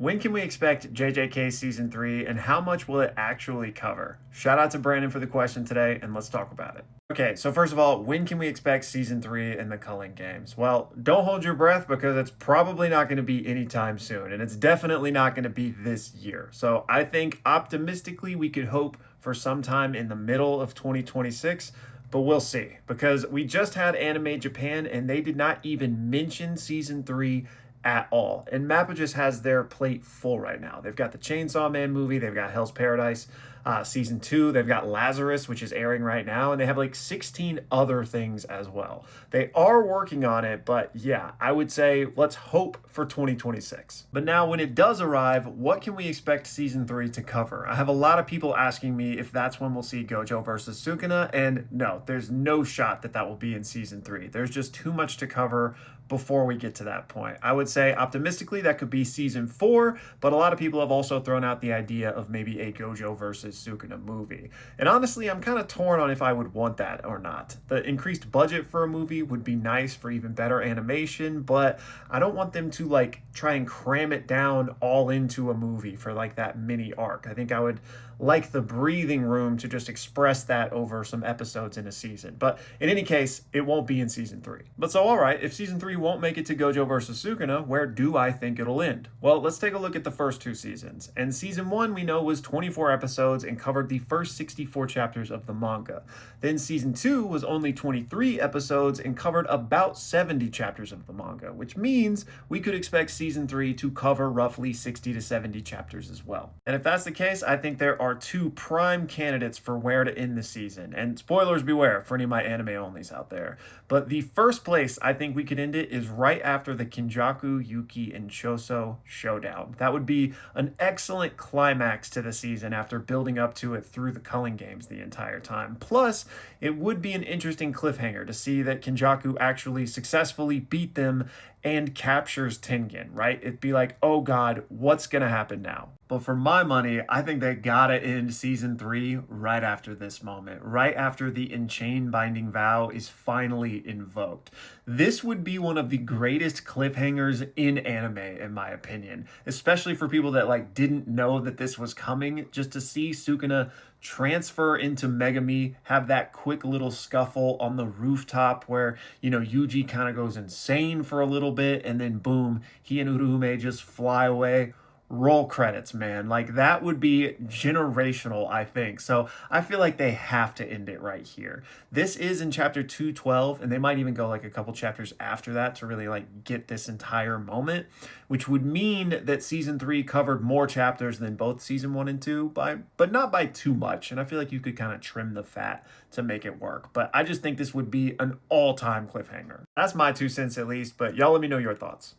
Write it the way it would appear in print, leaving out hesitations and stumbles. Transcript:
When can we expect JJK Season 3 and how much will it actually cover? Shout out to Brandon for the question today and let's talk about it. Okay, so first of all, when can we expect Season 3 in the Culling Games? Well, don't hold your breath because it's probably not going to be anytime soon and it's definitely not going to be this year. So I think optimistically we could hope for sometime in the middle of 2026. But we'll see because we just had Anime Japan and they did not even mention Season 3 at all. And Mappa just has their plate full right now. They've got the Chainsaw Man movie, they've got Hell's Paradise season 2, they've got Lazarus, which is airing right now, and they have like 16 other things as well. They are working on it, but yeah, I would say let's hope for 2026. But now, when it does arrive, what can we expect season 3 to cover? I have a lot of people asking me if that's when we'll see Gojo versus Sukuna, and no, there's no shot that that will be in season 3. There's just too much to cover before we get to that point. I would say optimistically that could be season 4, but a lot of people have also thrown out the idea of maybe a Gojo versus Sukuna movie. And honestly, I'm kind of torn on if I would want that or not. The increased budget for a movie would be nice for even better animation, but I don't want them to like try and cram it down all into a movie for like that mini arc. I think I would like the breathing room to just express that over some episodes in a season. But in any case, it won't be in season 3. But so, all right, if season 3 won't make it to Gojo versus Sukuna, where do I think it'll end? Well, let's take a look at the first 2 seasons. And season 1 we know was 24 episodes and covered the first 64 chapters of the manga. Then season 2 was only 23 episodes and covered about 70 chapters of the manga, which means we could expect season 3 to cover roughly 60 to 70 chapters as well. And if that's the case, I think there are 2 prime candidates for where to end the season. And spoilers beware for any of my anime onlys out there. But the first place I think we could end it is right after the Kinjaku, Yuki, and Choso showdown. That would be an excellent climax to the season after building up to it through the Culling Games the entire time. Plus, it would be an interesting cliffhanger to see that Kinjaku actually successfully beat them and captures Tengen, right? It'd be like, oh god, what's gonna happen now? But for my money, I think they gotta end season 3 right after this moment, right after the Enchain Binding Vow is finally invoked. This would be one of the greatest cliffhangers in anime, in my opinion, especially for people that like didn't know that this was coming. Just to see Sukuna transfer into Megami, have that quick little scuffle on the rooftop where, you know, Yuji kind of goes insane for a little bit, and then boom, he and Urume just fly away. Roll credits, man. Like, that would be generational, I think. So I feel like they have to end it right here. This is in chapter 212, and they might even go like a couple chapters after that to really like get this entire moment, which would mean that season 3 covered more chapters than both season 1 and 2 but not by too much. And I feel like you could kind of trim the fat to make it work. But I just think this would be an all-time cliffhanger. That's my 2 cents at least, but y'all let me know your thoughts.